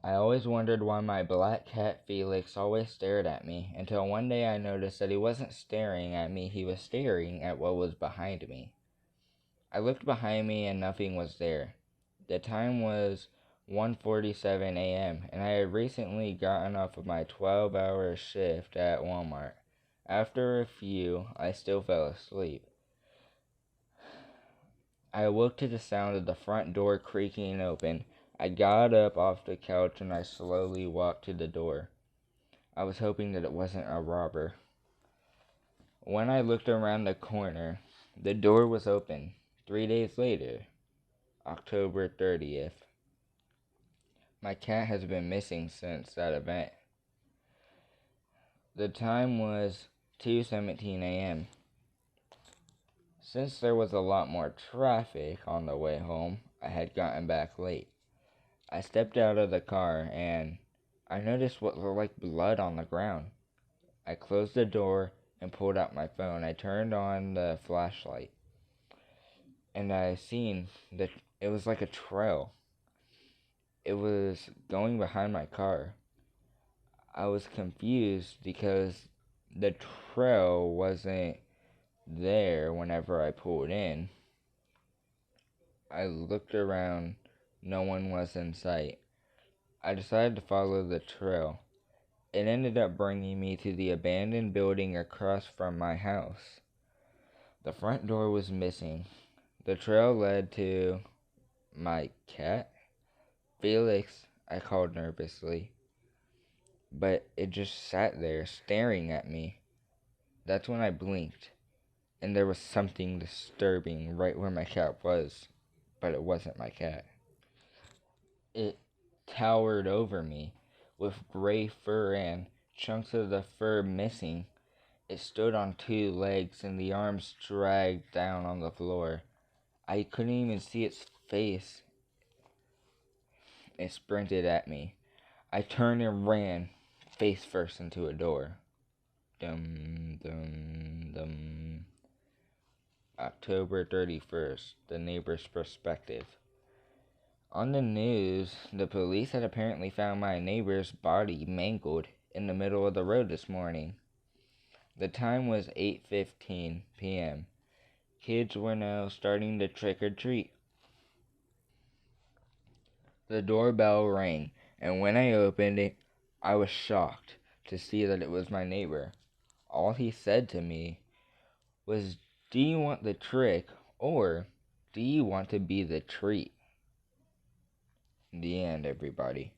I always wondered why my black cat Felix always stared at me, until one day I noticed that he wasn't staring at me, he was staring at what was behind me. I looked behind me and nothing was there. The time was 1:47 a.m. and I had recently gotten off of my 12-hour shift at Walmart. After a few, I still fell asleep. I awoke to the sound of the front door creaking open. I got up off the couch and I slowly walked to the door. I was hoping that it wasn't a robber. When I looked around the corner, the door was open. 3 days later, October 30th. My cat has been missing since that event. The time was 2:17 a.m. Since there was a lot more traffic on the way home, I had gotten back late. I stepped out of the car and I noticed what looked like blood on the ground. I closed the door and pulled out my phone. I turned on the flashlight and I seen that it was like a trail. It was going behind my car. I was confused because the trail wasn't there whenever I pulled in. I looked around, no one was in sight. I decided to follow the trail. It ended up bringing me to the abandoned building across from my house. The front door was missing. The trail led to my cat, Felix, I called nervously, but it just sat there staring at me. That's when I blinked, and there was something disturbing right where my cat was, but it wasn't my cat. It towered over me, with gray fur and chunks of the fur missing. It stood on two legs, and the arms dragged down on the floor. I couldn't even see its face. It sprinted at me. I turned and ran, face first, into a door. Dum, dum, dum. October 31st, the neighbor's perspective. On the news, the police had apparently found my neighbor's body mangled in the middle of the road this morning. The time was 8:15 p.m. Kids were now starting to trick or treat. The doorbell rang, and when I opened it, I was shocked to see that it was my neighbor. All he said to me was, "Do you want the trick, or do you want to be the treat?" The end, everybody.